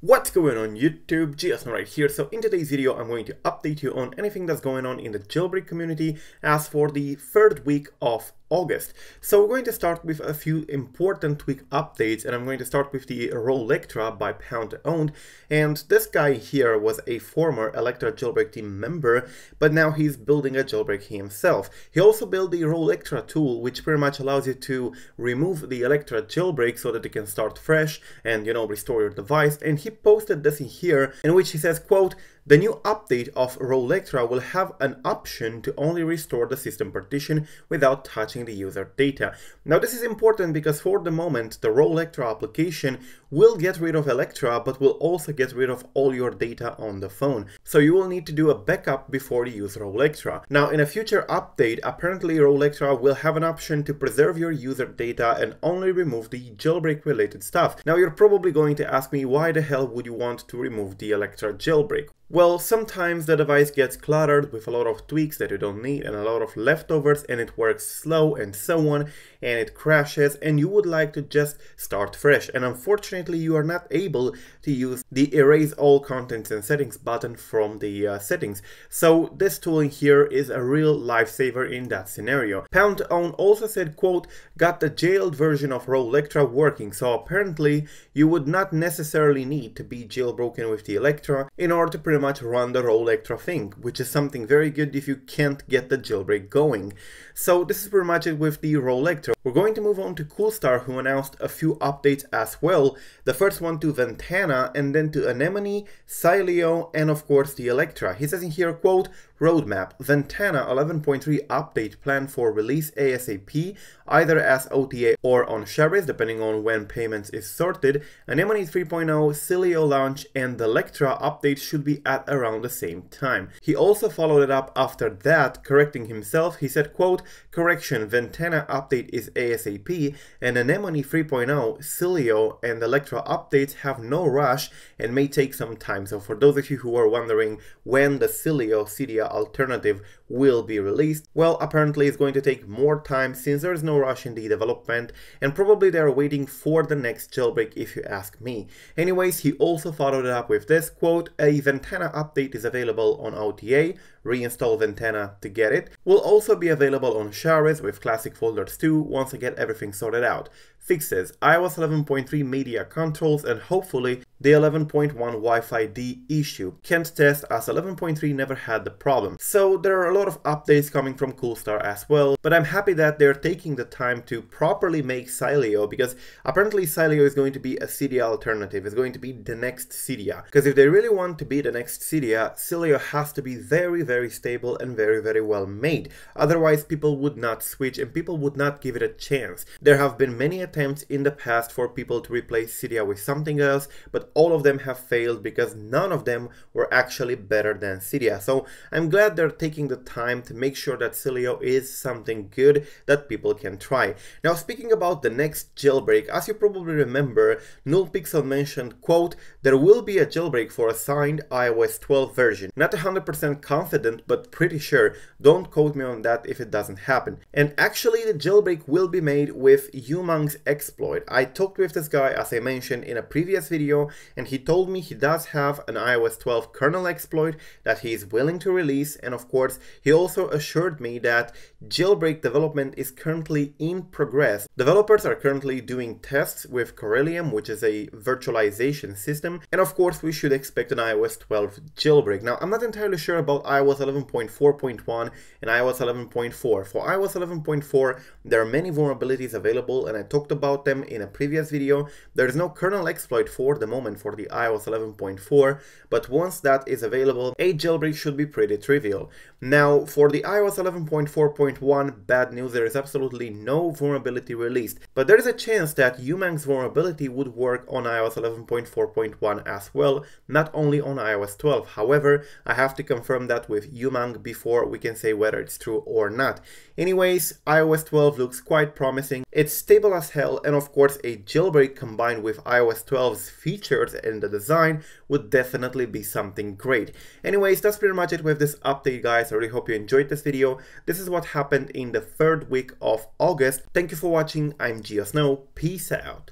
What's going on YouTube, Jason right here. So in today's video I'm going to update you on anything that's going on in the jailbreak community as for the third week of August. So we're going to start with a few important tweak updates, and I'm going to start with the Rollectra by Pound Owned. And this guy here was a former Electra jailbreak team member, but now he's building a jailbreak himself. He also built the Rollectra tool, which pretty much allows you to remove the Electra jailbreak so that you can start fresh and, restore your device. And he posted this in here, in which he says, quote, "The new update of Rollectra will have an option to only restore the system partition without touching the user data." Now this is important because for the moment the Rollectra application will get rid of Electra, but will also get rid of all your data on the phone. So you will need to do a backup before you use Rollectra. Now in a future update, apparently Rollectra will have an option to preserve your user data and only remove the jailbreak related stuff. Now you're probably going to ask me, why the hell would you want to remove the Electra jailbreak? Well, sometimes the device gets cluttered with a lot of tweaks that you don't need and a lot of leftovers, and it works slow and so on, and it crashes, and you would like to just start fresh. And unfortunately, you are not able to use the erase all contents and settings button from the settings. So this tool in here is a real lifesaver in that scenario. Pound Own also said, quote, "Got the jailed version of Rollectra working." So apparently you would not necessarily need to be jailbroken with the Electra in order to pretty much run the Rollectra thing, which is something very good if you can't get the jailbreak going. So this is pretty much it with the Rollectra. We're going to move on to Coolstar, who announced a few updates as well. The first one to Ventana, and then to Anemone, Sileo, and of course the Electra. He says in here, quote, "Roadmap, Ventana 11.3 update planned for release ASAP, either as OTA or on shares, depending on when payments is sorted. Anemone 3.0, Sileo launch, and the Electra update should be at around the same time." He also followed it up after that, correcting himself. He said, quote, "Correction, Ventana update is ASAP, and Anemone 3.0, Sileo, and Electra updates have no rush and may take some time." So for those of you who are wondering when the Sileo Cydia alternative will be released, well, apparently it's going to take more time since there is no rush in the development, and probably they're waiting for the next jailbreak if you ask me. Anyways, he also followed it up with this, quote, "A Ventana update is available on OTA, reinstall Ventana to get it. Will also be available on shares with classic folders too once I get everything sorted out. Fixes iOS 11.3 media controls and hopefully the 11.1 Wi-Fi D issue. Can't test as 11.3 never had the problem." So there are a lot of updates coming from Coolstar as well, but I'm happy that they're taking the time to properly make Sileo, because apparently Sileo is going to be a Cydia alternative. It's going to be the next Cydia. Because if they really want to be the next Cydia, Sileo has to be very stable and very well made. Otherwise people would not switch and people would not give it a chance. There have been many attempts in the past for people to replace Cydia with something else, but all of them have failed because none of them were actually better than Cydia. So I'm glad they're taking the time to make sure that Sileo is something good that people can try. Now speaking about the next jailbreak, as you probably remember, nullpixel mentioned, quote, "There will be a jailbreak for a signed iOS 12 version. Not 100% confident, but pretty sure. Don't quote me on that if it doesn't happen." And actually the jailbreak will be made with Umang's exploit. I talked with this guy, as I mentioned in a previous video, and he told me he does have an iOS 12 kernel exploit that he is willing to release, and of course he also assured me that jailbreak development is currently in progress. Developers are currently doing tests with Corellium, which is a virtualization system, and of course we should expect an iOS 12 jailbreak. Now I'm not entirely sure about iOS 11.4.1 and iOS 11.4. For iOS 11.4 there are many vulnerabilities available, and I talked about them in a previous video. There is no kernel exploit for the moment for the iOS 11.4, but once that is available, a jailbreak should be pretty trivial. Now for the iOS 11.4.1, bad news, there is absolutely no vulnerability released, but there is a chance that Umang's vulnerability would work on iOS 11.4.1 as well, not only on iOS 12. However, I have to confirm that with Umang before we can say whether it's true or not. Anyways, iOS 12 looks quite promising. It's stable as hell, and of course a jailbreak combined with iOS 12's features and the design would definitely be something great. Anyways, that's pretty much it with this update, guys. I really hope you enjoyed this video. This is what happened in the third week of August. Thank you for watching. I'm GeoSnow. Peace out.